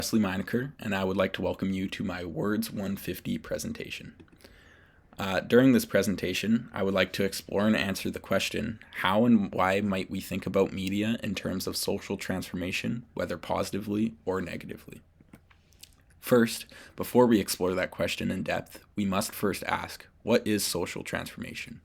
Wesley Meineker, and I would like to welcome you to my Words 150 presentation. During this presentation, I would like to explore and answer the question, how and why might we think about media in terms of social transformation, whether positively or negatively? First, before we explore that question in depth, we must first ask, what is social transformation?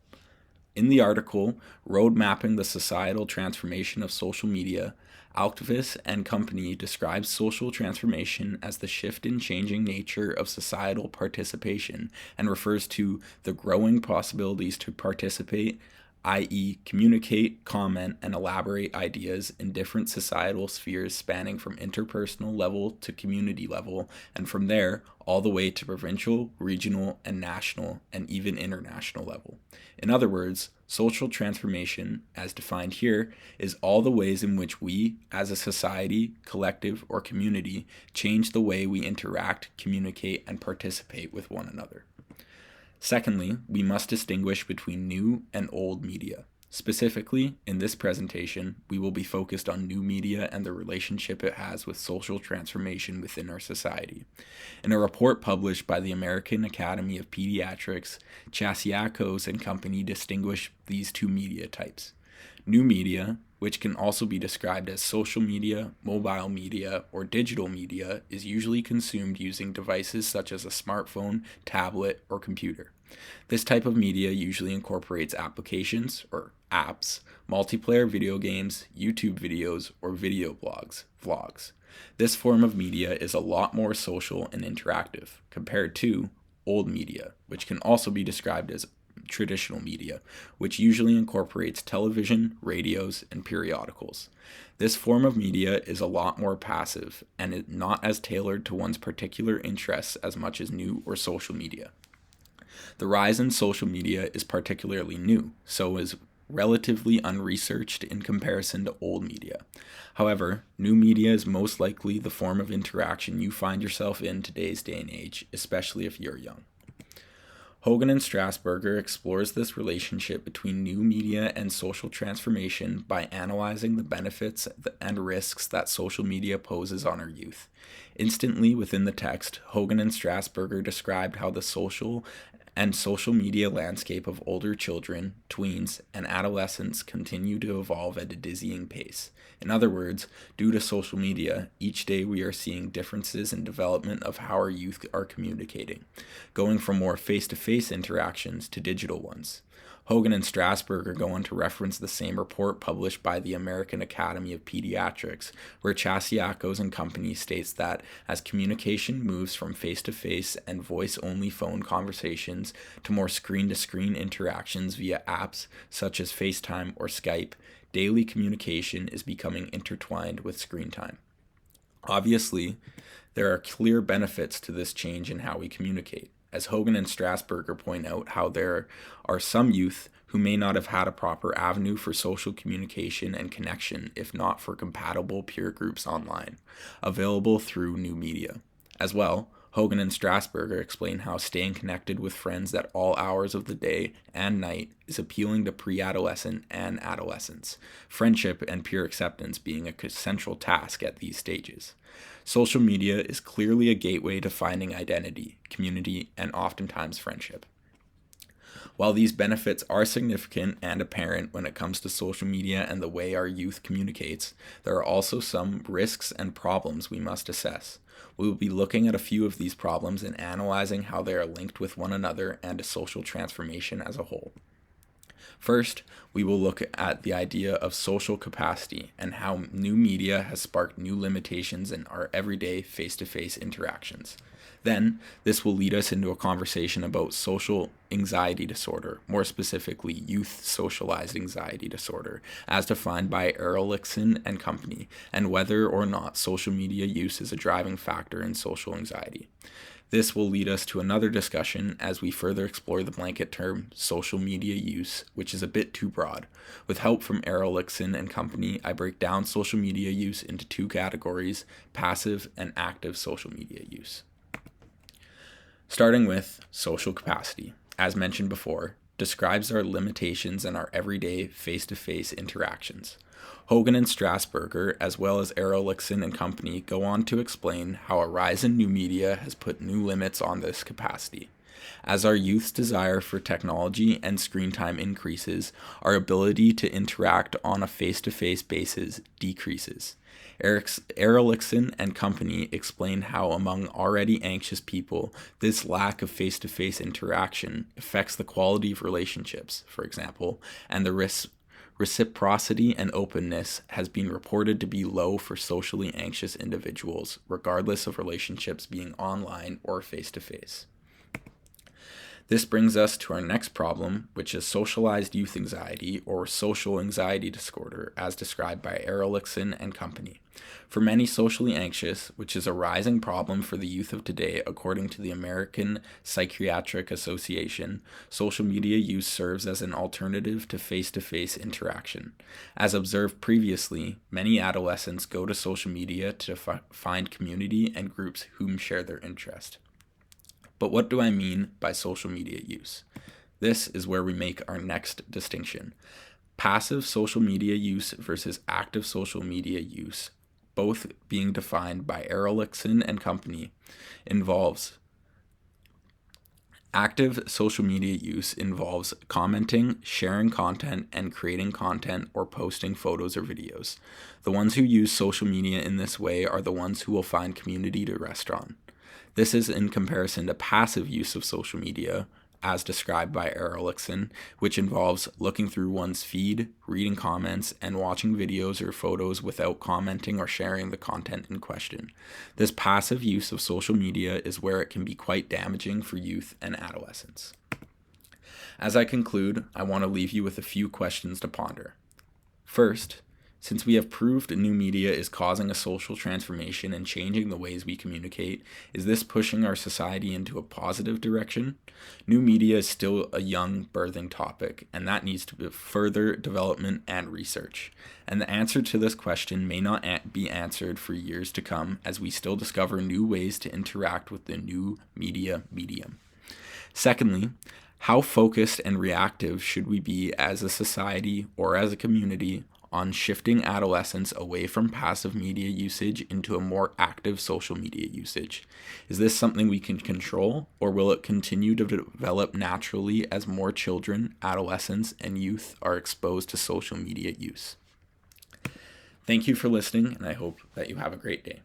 In the article, Road Mapping the Societal Transformation of Social Media, Alkvist and Company describes social transformation as the shift in changing nature of societal participation and refers to the growing possibilities to participate, i.e., communicate, comment, and elaborate ideas in different societal spheres spanning from interpersonal level to community level, and from there all the way to provincial, regional, and national, and even international level. In other words, social transformation, as defined here, is all the ways in which we, as a society, collective, or community, change the way we interact, communicate, and participate with one another. Secondly, we must distinguish between new and old media. Specifically, in this presentation, we will be focused on new media and the relationship it has with social transformation within our society. In a report published by the American Academy of Pediatrics, Chasiakos and Company distinguish these two media types. New media, which can also be described as social media, mobile media, or digital media, is usually consumed using devices such as a smartphone, tablet, or computer. This type of media usually incorporates applications, or apps, multiplayer video games, YouTube videos, or video blogs, vlogs. This form of media is a lot more social and interactive, compared to old media, which can also be described as traditional media, which usually incorporates television, radios, and periodicals. This form of media is a lot more passive and is not as tailored to one's particular interests as much as new or social media. The rise in social media is particularly new, so is relatively unresearched in comparison to old media. However, new media is most likely the form of interaction you find yourself in today's day and age, especially if you're young. Hogan and Strasburger explores this relationship between new media and social transformation by analyzing the benefits and risks that social media poses on our youth. Instantly within the text, Hogan and Strasburger described how the social media landscape of older children, tweens, and adolescents continue to evolve at a dizzying pace. In other words, due to social media, each day we are seeing differences in development of how our youth are communicating, going from more face-to-face interactions to digital ones. Hogan and Strasburger go on to reference the same report published by the American Academy of Pediatrics, where Chasiakos and Company states that as communication moves from face-to-face and voice-only phone conversations to more screen-to-screen interactions via apps such as FaceTime or Skype, daily communication is becoming intertwined with screen time. Obviously, there are clear benefits to this change in how we communicate. As Hogan and Strasburger point out, how there are some youth who may not have had a proper avenue for social communication and connection if not for compatible peer groups online, available through new media. As well, Hogan and Strasburger explain how staying connected with friends at all hours of the day and night is appealing to pre-adolescent and adolescents, friendship and peer acceptance being a central task at these stages. Social media is clearly a gateway to finding identity, community, and oftentimes friendship. While these benefits are significant and apparent when it comes to social media and the way our youth communicates, there are also some risks and problems we must assess. We will be looking at a few of these problems and analyzing how they are linked with one another and to social transformation as a whole. First, we will look at the idea of social capacity and how new media has sparked new limitations in our everyday face-to-face interactions. Then, this will lead us into a conversation about social anxiety disorder, more specifically youth socialized anxiety disorder, as defined by Erlichson and Company, and whether or not social media use is a driving factor in social anxiety. This will lead us to another discussion as we further explore the blanket term social media use, which is a bit too broad. With help from Erlichson and Company, I break down social media use into two categories, passive and active social media use. Starting with social capacity. As mentioned before, describes our limitations in our everyday face-to-face interactions. Hogan and Strasburger, as well as Erlichson and company, go on to explain how a rise in new media has put new limits on this capacity. As our youth's desire for technology and screen time increases, our ability to interact on a face-to-face basis decreases. Erlichson and company explain how among already anxious people, this lack of face-to-face interaction affects the quality of relationships, for example, and the reciprocity and openness has been reported to be low for socially anxious individuals, regardless of relationships being online or face-to-face. This brings us to our next problem, which is socialized youth anxiety or social anxiety disorder, as described by Erlichson and company. For many socially anxious, which is a rising problem for the youth of today, according to the American Psychiatric Association, social media use serves as an alternative to face-to-face interaction. As observed previously, many adolescents go to social media to find community and groups whom share their interest. But what do I mean by social media use? This is where we make our next distinction. Passive social media use versus active social media use, both being defined by Erlichson and company, involves active social media use involves commenting, sharing content, and creating content or posting photos or videos. The ones who use social media in this way are the ones who will find community to rest on. This is in comparison to passive use of social media, as described by Erlichson, which involves looking through one's feed, reading comments, and watching videos or photos without commenting or sharing the content in question. This passive use of social media is where it can be quite damaging for youth and adolescents. As I conclude, I want to leave you with a few questions to ponder. First, since we have proved new media is causing a social transformation and changing the ways we communicate, is this pushing our society into a positive direction? New media is still a young birthing topic, and that needs to be further development and research. And the answer to this question may not be answered for years to come, as we still discover new ways to interact with the new media medium. Secondly, how focused and reactive should we be as a society or as a community on shifting adolescents away from passive media usage into a more active social media usage? Is this something we can control, or will it continue to develop naturally as more children, adolescents, and youth are exposed to social media use? Thank you for listening, and I hope that you have a great day.